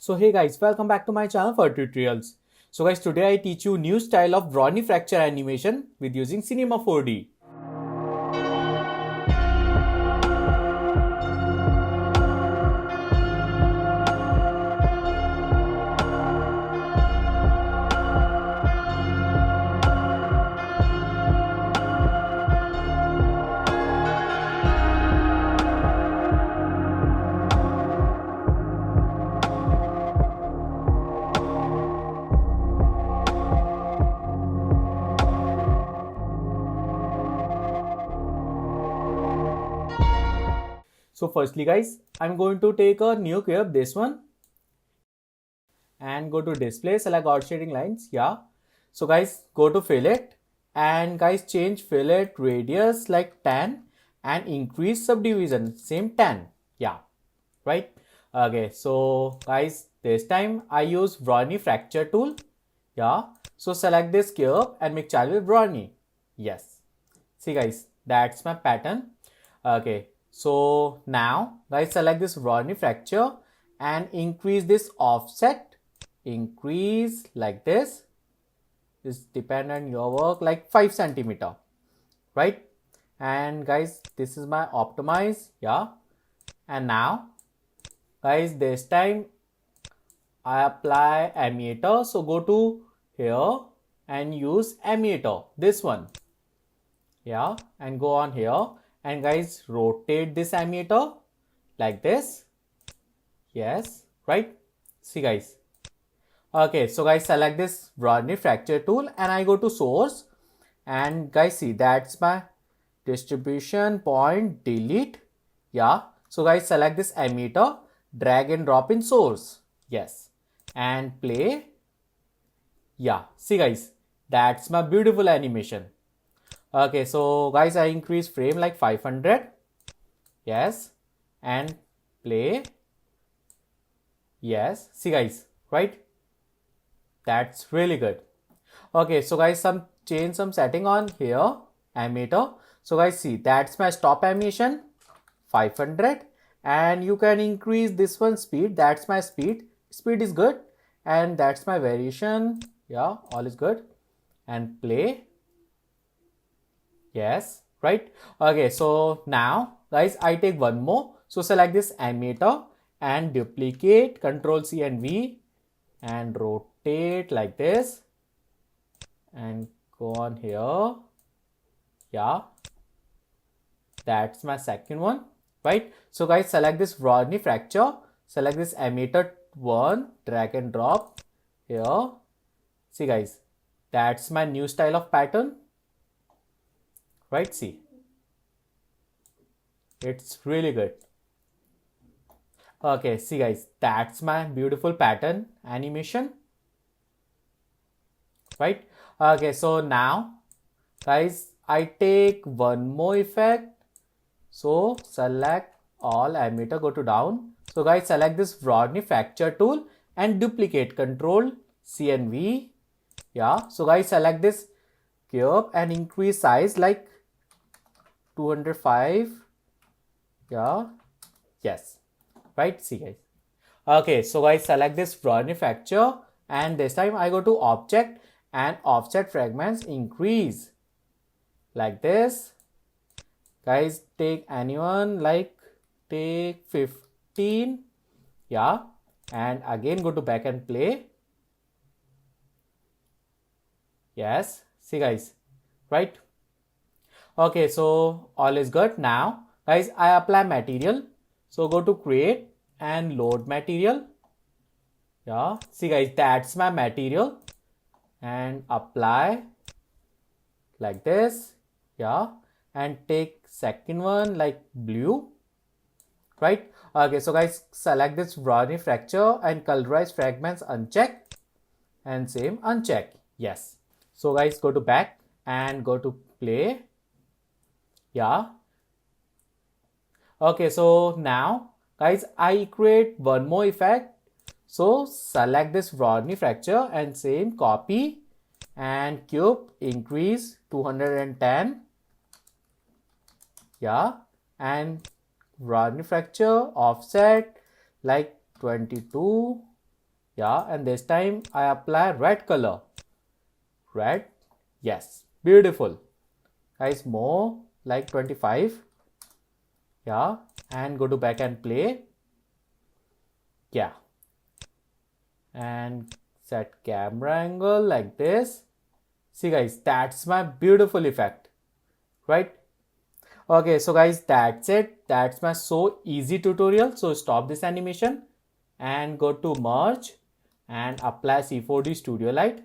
So hey guys, welcome back to my channel for tutorials. So guys, today I teach you new style of Brownie fracture animation with using Cinema 4D. So firstly guys, I'm going to take a new cube, this one, and go to display, select odd shading lines, yeah. So guys, go to fillet and guys change fillet radius like 10 and increase subdivision, same 10, yeah, right? Okay, so guys, this time I use Brownie fracture tool, yeah. So select this cube and make child with Brownie, yes. See guys, that's my pattern. Okay, so now guys select this Brownie fracture and increase this offset, increase like this depend on your work, like 5 centimeter, right? And guys, this is my optimize, yeah. And now guys, this time I apply emitter, so go to here and use emitter, this one, yeah, and go on here and guys rotate this emitter like this, yes, right? See guys, okay, so guys select this Brownie fracture tool and I go to source and guys see that's my distribution point, delete, yeah. So guys select this emitter, drag and drop in source, yes, and play, yeah. See guys, that's my beautiful animation. Okay, so guys I increase frame like 500, yes, and play, yes. See guys, right? That's really good. Okay, so guys change some setting on here, emitter. So guys see that's my stop animation 500 and you can increase this one speed, that's my speed is good, and that's my variation, yeah, all is good, and play, yes, right? Okay, so now guys I take one more, so select this emitter and duplicate, Ctrl C and V and rotate like this and go on here, yeah, that's my second one, right? So guys select this Brownie fracture, select this emitter one, drag and drop here, see guys, that's my new style of pattern, right? See, it's really good. Okay, see guys, that's my beautiful pattern animation, right? Okay, so now guys I take one more effect, so select all emitter, go to down, so guys select this Brownie fracture tool and duplicate, Ctrl C and V, yeah. So guys select this cube and increase size like 205, yeah, yes, right? See guys, okay, so guys select this Brownie fracture and this time I go to object and offset fragments, increase like this, guys take anyone, like take 15, yeah, and again go to back and play, yes. See guys, right? Okay, so all is good. Now guys I apply material, so go to create and load material, yeah. See guys, that's my material and apply like this, yeah, and take second one like blue, right? Okay, so guys select this Brownie fracture and colorize fragments, uncheck, and same uncheck, yes. So guys go to back and go to play, yeah. Okay, so now guys I create one more effect, so select this Brownie fracture and same copy and cube, increase 210, yeah, and Brownie fracture offset like 22, Yeah, and this time I apply red color. Red. Yes. Beautiful. Guys, more like 25. Yeah. And go to back and play. Yeah. And set camera angle like this. See guys, that's my beautiful effect. Right? Okay, so guys, that's it. That's my so easy tutorial. So stop this animation and go to merge and apply C4D Studio Light.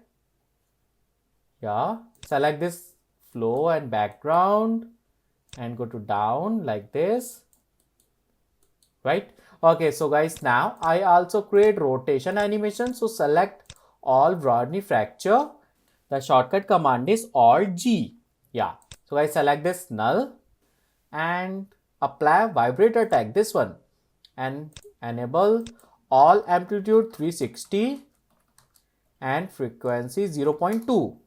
Yeah, select this flow and background and go to down like this. Right? Okay, so guys, now I also create rotation animation. So select all Rodney fracture. The shortcut command is Alt G. Yeah. So guys, select this null and apply vibrator tag, this one, and enable all amplitude 360 and frequency 0.2.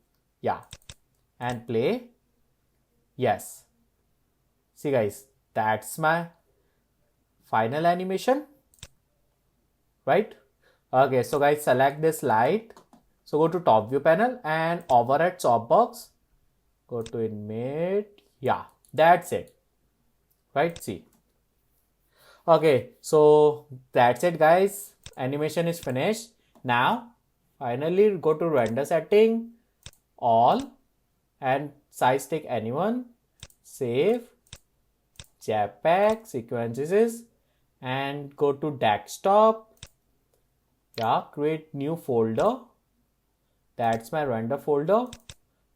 Yeah, and play. Yes. See guys, that's my final animation. Right? Okay, so guys, select this light. So go to top view panel and override softbox. Go to inmate. Yeah, that's it. Right? See. Okay, so that's it guys. Animation is finished. Now, finally go to render setting, all, and size take anyone, save, JPEG, sequences, and go to desktop. Yeah, create new folder. That's my render folder.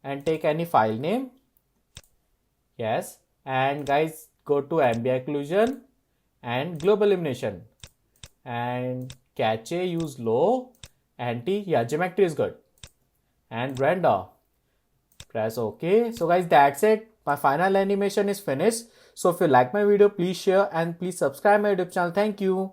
And take any file name. Yes. And guys, go to ambient occlusion and global illumination. And cache, use low. Anti, yeah, geometry is good. And render. Press OK. So guys, that's it. My final animation is finished. So if you like my video, please share and please subscribe my YouTube channel. Thank you.